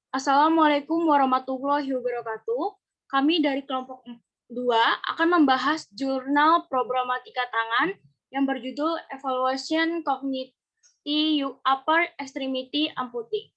Assalamualaikum warahmatullahi wabarakatuh. Kami dari kelompok 2 akan membahas jurnal problematika tangan yang berjudul Evaluation Cognitive Upper Extremity Amputee.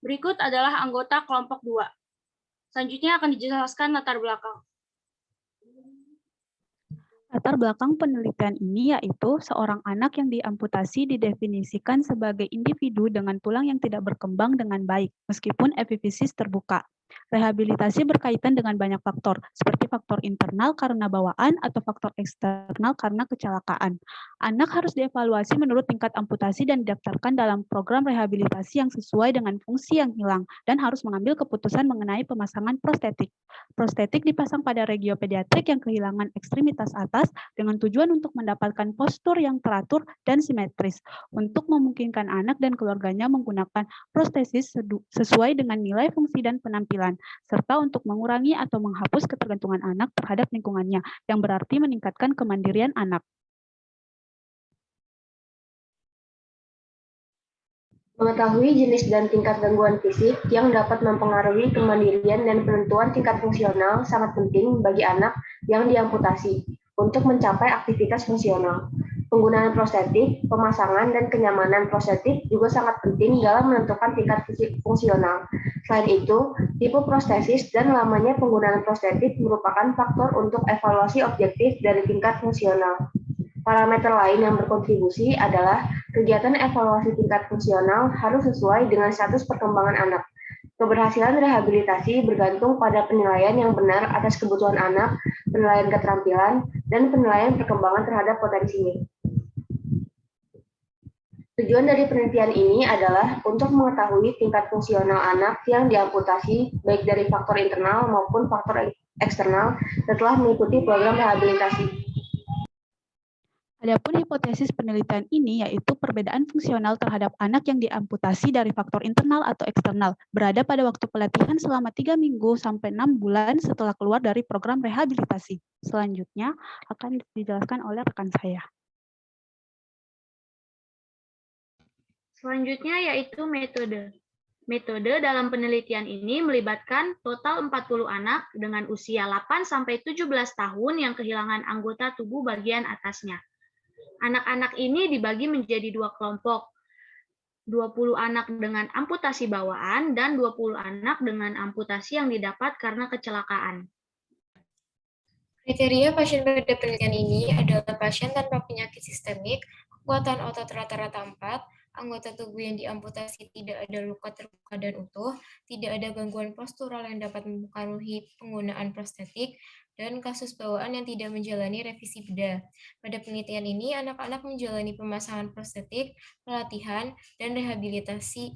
Berikut adalah anggota kelompok 2. Selanjutnya akan dijelaskan latar belakang. Latar belakang penelitian ini yaitu seorang anak yang diamputasi didefinisikan sebagai individu dengan tulang yang tidak berkembang dengan baik, meskipun epifisis terbuka. Rehabilitasi berkaitan dengan banyak faktor, seperti faktor internal karena bawaan atau faktor eksternal karena kecelakaan. Anak harus dievaluasi menurut tingkat amputasi dan didaftarkan dalam program rehabilitasi yang sesuai dengan fungsi yang hilang, dan harus mengambil keputusan mengenai pemasangan prostetik. Prostetik dipasang pada regio pediatrik yang kehilangan ekstremitas atas dengan tujuan untuk mendapatkan postur yang teratur dan simetris, untuk memungkinkan anak dan keluarganya menggunakan prostesis sesuai dengan nilai fungsi dan penampilan, serta untuk mengurangi atau menghapus ketergantungan anak terhadap lingkungannya, yang berarti meningkatkan kemandirian anak. Mengetahui jenis dan tingkat gangguan fisik yang dapat mempengaruhi kemandirian dan penentuan tingkat fungsional sangat penting bagi anak yang diamputasi untuk mencapai aktivitas fungsional. Penggunaan prostetik, pemasangan, dan kenyamanan prostetik juga sangat penting dalam menentukan tingkat fungsional. Selain itu, tipe prostesis dan lamanya penggunaan prostetik merupakan faktor untuk evaluasi objektif dari tingkat fungsional. Parameter lain yang berkontribusi adalah kegiatan evaluasi tingkat fungsional harus sesuai dengan status perkembangan anak. Keberhasilan rehabilitasi bergantung pada penilaian yang benar atas kebutuhan anak, penilaian keterampilan, dan penilaian perkembangan terhadap potensinya. Tujuan dari penelitian ini adalah untuk mengetahui tingkat fungsional anak yang diamputasi, baik dari faktor internal maupun faktor eksternal, setelah mengikuti program rehabilitasi. Adapun hipotesis penelitian ini yaitu perbedaan fungsional terhadap anak yang diamputasi dari faktor internal atau eksternal berada pada waktu pelatihan selama 3 minggu sampai 6 bulan setelah keluar dari program rehabilitasi. Selanjutnya akan dijelaskan oleh rekan saya. Selanjutnya yaitu metode. Metode dalam penelitian ini melibatkan total 40 anak dengan usia 8-17 tahun yang kehilangan anggota tubuh bagian atasnya. Anak-anak ini dibagi menjadi 2 kelompok, 20 anak dengan amputasi bawaan dan 20 anak dengan amputasi yang didapat karena kecelakaan. Kriteria pasien pada penelitian ini adalah pasien tanpa penyakit sistemik, kekuatan otot rata-rata 4, anggota tubuh yang diamputasi tidak ada luka terbuka dan utuh, tidak ada gangguan postural yang dapat mempengaruhi penggunaan prostetik, dan kasus bawaan yang tidak menjalani revisi beda. Pada penelitian ini, anak-anak menjalani pemasangan prostetik, pelatihan, dan rehabilitasi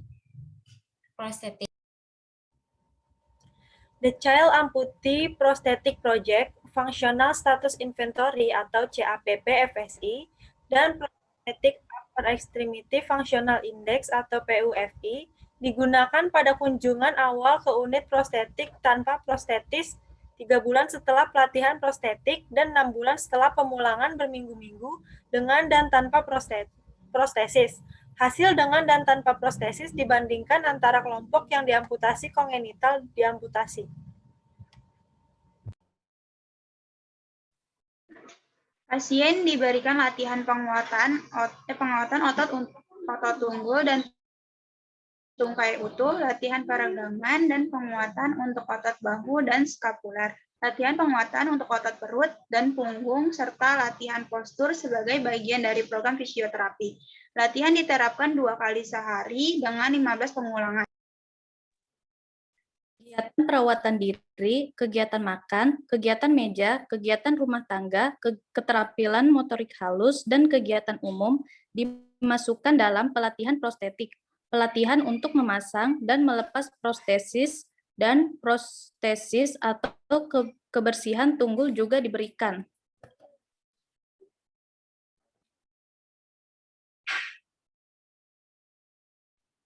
prostetik. The Child Amputee Prosthetic Project, Functional Status Inventory atau CAPP-FSI, dan Prosthetic Upper Extremity Functional Index atau PUFI digunakan pada kunjungan awal ke unit prostetik tanpa prostetis 3 bulan setelah pelatihan prostetik dan 6 bulan setelah pemulangan berminggu-minggu dengan dan tanpa prostesis. Hasil dengan dan tanpa prostesis dibandingkan antara kelompok yang diamputasi kongenital diamputasi. Pasien diberikan latihan penguatan otot untuk otot tunggul dan tungkai utuh, latihan peregangan dan penguatan untuk otot bahu dan skapular, latihan penguatan untuk otot perut dan punggung, serta latihan postur sebagai bagian dari program fisioterapi. Latihan diterapkan 2 kali sehari dengan 15 pengulangan. Kegiatan perawatan diri, kegiatan makan, kegiatan meja, kegiatan rumah tangga, keterampilan motorik halus, dan kegiatan umum dimasukkan dalam pelatihan prostetik. Pelatihan untuk memasang dan melepas prostesis dan prostesis atau kebersihan tunggul juga diberikan.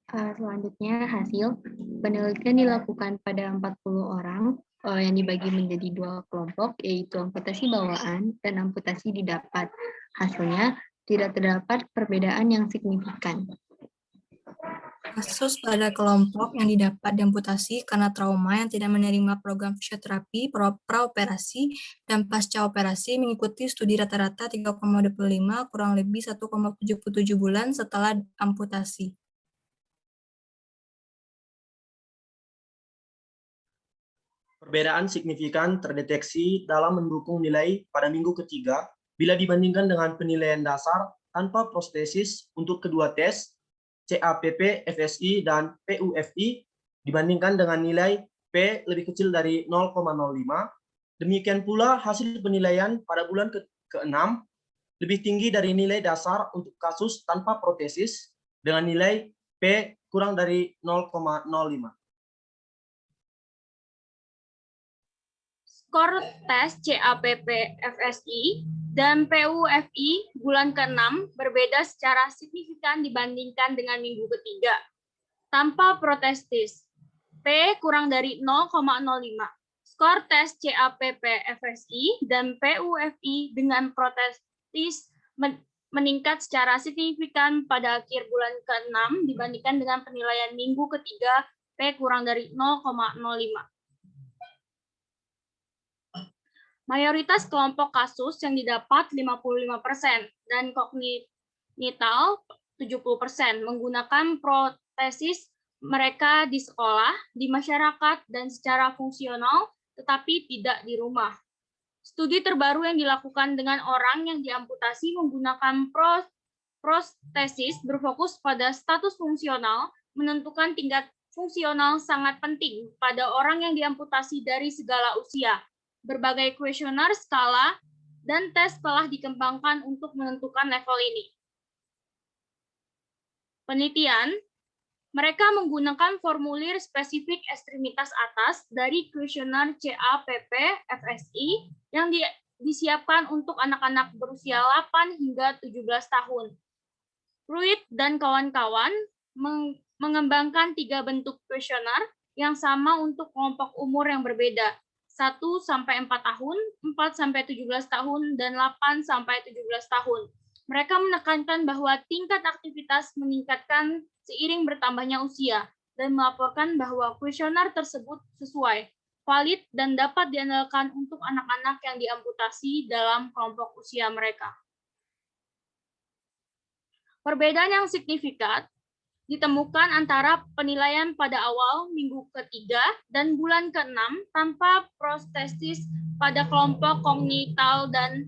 Selanjutnya hasil penelitian dilakukan pada 40 orang yang dibagi menjadi 2 kelompok, yaitu amputasi bawaan dan amputasi didapat. Hasilnya, tidak terdapat perbedaan yang signifikan. Kasus pada kelompok yang didapat diamputasi karena trauma yang tidak menerima program fisioterapi praoperasi dan pasca operasi mengikuti studi rata-rata 3,25 kurang lebih 1,77 bulan setelah amputasi. Perbedaan signifikan terdeteksi dalam mendukung nilai pada minggu ketiga bila dibandingkan dengan penilaian dasar tanpa prostesis untuk kedua tes CAPP, FSI, dan PUFI dibandingkan dengan nilai P lebih kecil dari 0,05. Demikian pula hasil penilaian pada bulan ke-6 lebih tinggi dari nilai dasar untuk kasus tanpa protesis dengan nilai P kurang dari 0,05. Skor tes CAPP FSI dan PUFI bulan ke-6 berbeda secara signifikan dibandingkan dengan minggu ketiga. Tanpa protestis, P kurang dari 0,05. Skor tes CAPP FSI dan PUFI dengan protestis meningkat secara signifikan pada akhir bulan ke-6 dibandingkan dengan penilaian minggu ketiga P kurang dari 0,05. Mayoritas kelompok kasus yang didapat 55% dan kognital 70% menggunakan protesis mereka di sekolah, di masyarakat, dan secara fungsional, tetapi tidak di rumah. Studi terbaru yang dilakukan dengan orang yang diamputasi menggunakan protesis berfokus pada status fungsional, menentukan tingkat fungsional sangat penting pada orang yang diamputasi dari segala usia. Berbagai kuesioner, skala, dan tes telah dikembangkan untuk menentukan level ini. Penelitian, mereka menggunakan formulir spesifik ekstremitas atas dari kuesioner CAPP FSI yang disiapkan untuk anak-anak berusia 8 hingga 17 tahun. Pruitt dan kawan-kawan mengembangkan 3 bentuk kuesioner yang sama untuk kelompok umur yang berbeda, 1-4 tahun, 4-17 tahun, dan 8-17 tahun. Mereka menekankan bahwa tingkat aktivitas meningkatkan seiring bertambahnya usia dan melaporkan bahwa kuesioner tersebut sesuai, valid, dan dapat diandalkan untuk anak-anak yang diamputasi dalam kelompok usia mereka. Perbedaan yang signifikan ditemukan antara penilaian pada awal minggu ketiga dan bulan ke-6 tanpa prostesis pada kelompok kognital dan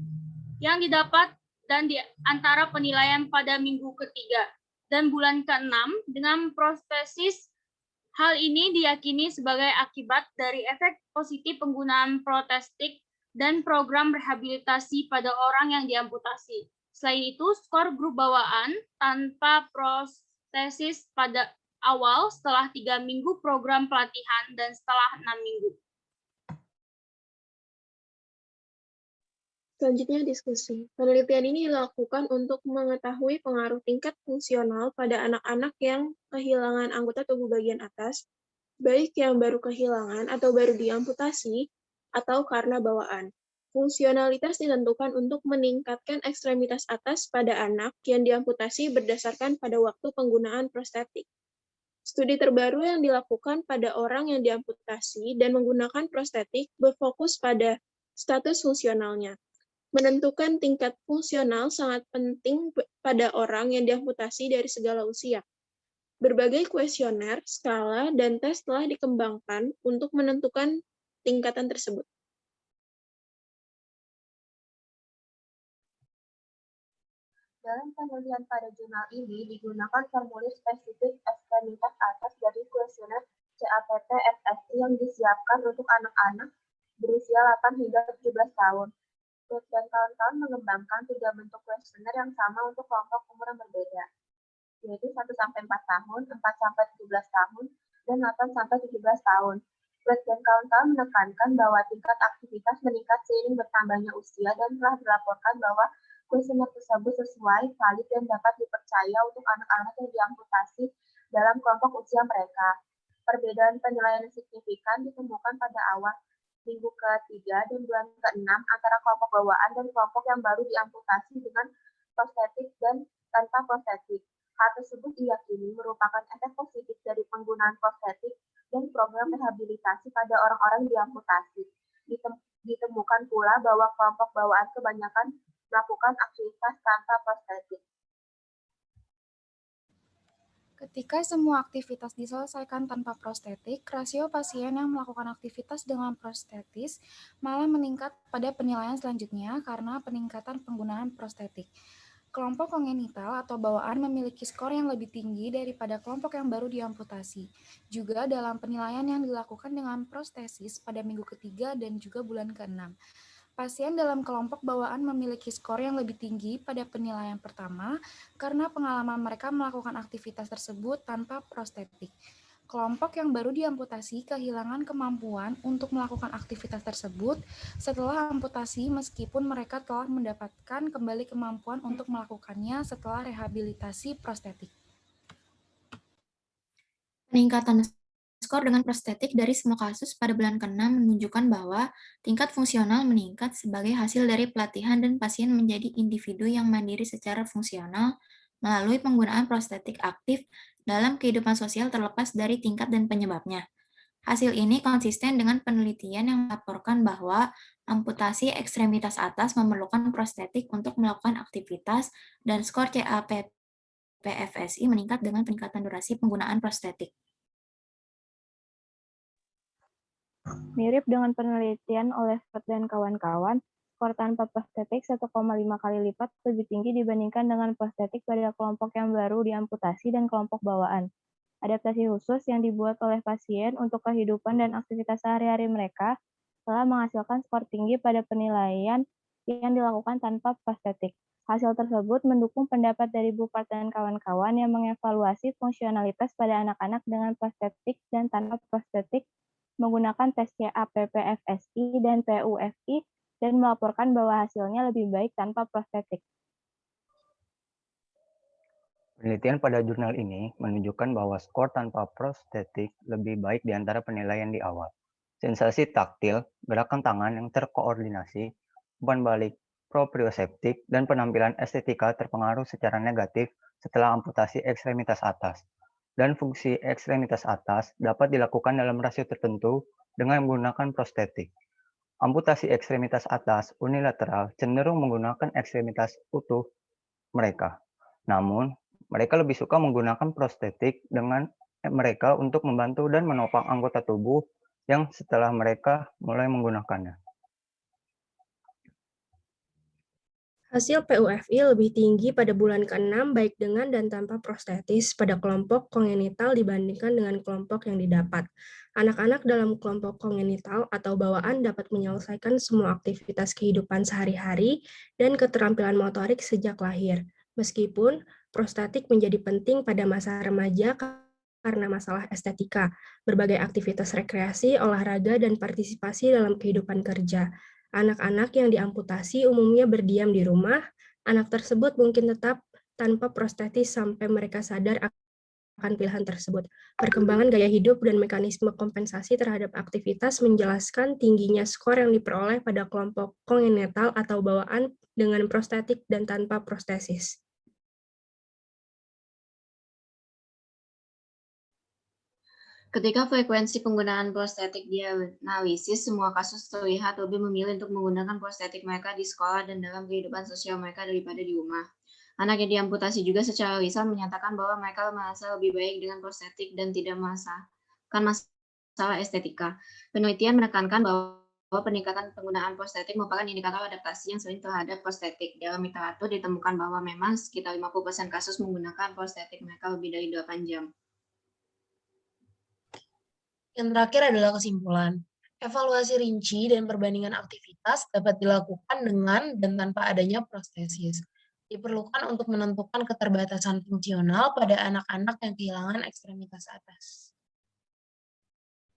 yang didapat dan di antara penilaian pada minggu ketiga dan bulan ke-6 dengan prostesis. Hal ini diyakini sebagai akibat dari efek positif penggunaan protestik dan program rehabilitasi pada orang yang diamputasi. Selain itu, skor grup bawaan tanpa prostesis pada awal setelah 3 minggu program pelatihan dan setelah 6 minggu. Selanjutnya diskusi. Penelitian ini dilakukan untuk mengetahui pengaruh tingkat fungsional pada anak-anak yang kehilangan anggota tubuh bagian atas, baik yang baru kehilangan atau baru diamputasi, atau karena bawaan. Fungsionalitas ditentukan untuk meningkatkan ekstremitas atas pada anak yang diamputasi berdasarkan pada waktu penggunaan prostetik. Studi terbaru yang dilakukan pada orang yang diamputasi dan menggunakan prostetik berfokus pada status fungsionalnya. Menentukan tingkat fungsional sangat penting pada orang yang diamputasi dari segala usia. Berbagai kuesioner, skala, dan tes telah dikembangkan untuk menentukan tingkatan tersebut. Dalam penelitian pada jurnal ini digunakan formulir spesifik ekstremitas atas dari kuesioner CAPP FSI yang disiapkan untuk anak-anak berusia 8 hingga 17 tahun. Pruitt dan kawan-kawan mengembangkan 3 bentuk kuesioner yang sama untuk kelompok umur yang berbeda, yaitu 1-4 tahun, 4-17 tahun, dan 8-17 tahun. Pruitt dan kawan-kawan menekankan bahwa tingkat aktivitas meningkat seiring bertambahnya usia dan telah dilaporkan bahwa kuesioner tersebut sesuai, valid, dan dapat dipercaya untuk anak-anak yang diamputasi dalam kelompok usia mereka. Perbedaan penilaian signifikan ditemukan pada awal minggu ketiga dan bulan ke-6 antara kelompok bawaan dan kelompok yang baru diamputasi dengan prostetik dan tanpa prostetik. Hal tersebut diyakini merupakan efek positif dari penggunaan prostetik dan program rehabilitasi pada orang-orang diamputasi. Ditemukan pula bahwa kelompok bawaan kebanyakan melakukan aktivitas tanpa prostetik. Ketika semua aktivitas diselesaikan tanpa prostetik, rasio pasien yang melakukan aktivitas dengan prostetis malah meningkat pada penilaian selanjutnya karena peningkatan penggunaan prostetik. Kelompok kongenital atau bawaan memiliki skor yang lebih tinggi daripada kelompok yang baru diamputasi. Juga dalam penilaian yang dilakukan dengan prostesis pada minggu ketiga dan juga bulan ke-6. Pasien dalam kelompok bawaan memiliki skor yang lebih tinggi pada penilaian pertama karena pengalaman mereka melakukan aktivitas tersebut tanpa prostetik. Kelompok yang baru diamputasi kehilangan kemampuan untuk melakukan aktivitas tersebut setelah amputasi meskipun mereka telah mendapatkan kembali kemampuan untuk melakukannya setelah rehabilitasi prostetik. Peningkatan skor dengan prostetik dari semua kasus pada bulan ke-6 menunjukkan bahwa tingkat fungsional meningkat sebagai hasil dari pelatihan dan pasien menjadi individu yang mandiri secara fungsional melalui penggunaan prostetik aktif dalam kehidupan sosial terlepas dari tingkat dan penyebabnya. Hasil ini konsisten dengan penelitian yang melaporkan bahwa amputasi ekstremitas atas memerlukan prostetik untuk melakukan aktivitas dan skor CAPP-FSI meningkat dengan peningkatan durasi penggunaan prostetik. Mirip dengan penelitian oleh Scott dan kawan-kawan, skor tanpa prostetik 1,5 kali lipat lebih tinggi dibandingkan dengan prostetik pada kelompok yang baru diamputasi dan kelompok bawaan. Adaptasi khusus yang dibuat oleh pasien untuk kehidupan dan aktivitas sehari-hari mereka telah menghasilkan skor tinggi pada penilaian yang dilakukan tanpa prostetik. Hasil tersebut mendukung pendapat dari Bupart dan kawan-kawan yang mengevaluasi fungsionalitas pada anak-anak dengan prostetik dan tanpa prostetik menggunakan tes CAPP-FSI dan PUFI dan melaporkan bahwa hasilnya lebih baik tanpa prostetik. Penelitian pada jurnal ini menunjukkan bahwa skor tanpa prostetik lebih baik di antara penilaian di awal. Sensasi taktil, gerakan tangan yang terkoordinasi, umpan balik proprioseptik, dan penampilan estetika terpengaruh secara negatif setelah amputasi ekstremitas atas. Dan fungsi ekstremitas atas dapat dilakukan dalam rasio tertentu dengan menggunakan prostetik. Amputasi ekstremitas atas unilateral cenderung menggunakan ekstremitas utuh mereka. Namun, mereka lebih suka menggunakan prostetik dengan mereka untuk membantu dan menopang anggota tubuh yang setelah mereka mulai menggunakannya. Hasil PUFI lebih tinggi pada bulan ke-6 baik dengan dan tanpa prostetis pada kelompok kongenital dibandingkan dengan kelompok yang didapat. Anak-anak dalam kelompok kongenital atau bawaan dapat menyelesaikan semua aktivitas kehidupan sehari-hari dan keterampilan motorik sejak lahir. Meskipun prostetik menjadi penting pada masa remaja karena masalah estetika, berbagai aktivitas rekreasi, olahraga, dan partisipasi dalam kehidupan kerja. Anak-anak yang diamputasi umumnya berdiam di rumah. Anak tersebut mungkin tetap tanpa prostetis sampai mereka sadar akan pilihan tersebut. Perkembangan gaya hidup dan mekanisme kompensasi terhadap aktivitas menjelaskan tingginya skor yang diperoleh pada kelompok kongenital atau bawaan dengan prostetik dan tanpa prostesis. Ketika frekuensi penggunaan prostetik dianalisis, semua kasus terlihat lebih memilih untuk menggunakan prostetik mereka di sekolah dan dalam kehidupan sosial mereka daripada di rumah. Anak yang diamputasi juga secara lisan menyatakan bahwa mereka merasa lebih baik dengan prostetik dan tidak merasakan masalah estetika. Penelitian menekankan bahwa peningkatan penggunaan prostetik merupakan indikator adaptasi yang sering terhadap prostetik. Dalam literatur ditemukan bahwa memang sekitar 50% kasus menggunakan prostetik mereka lebih dari 8 jam. Yang terakhir adalah kesimpulan. Evaluasi rinci dan perbandingan aktivitas dapat dilakukan dengan dan tanpa adanya prostesis. Diperlukan untuk menentukan keterbatasan fungsional pada anak-anak yang kehilangan ekstremitas atas.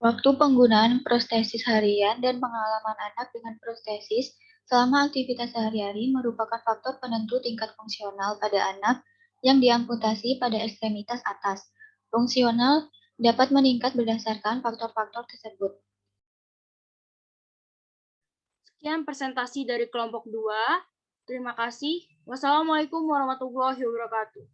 Waktu penggunaan prostesis harian dan pengalaman anak dengan prostesis selama aktivitas sehari-hari merupakan faktor penentu tingkat fungsional pada anak yang diamputasi pada ekstremitas atas. Fungsional dapat meningkat berdasarkan faktor-faktor tersebut. Sekian presentasi dari kelompok 2. Terima kasih. Wassalamualaikum warahmatullahi wabarakatuh.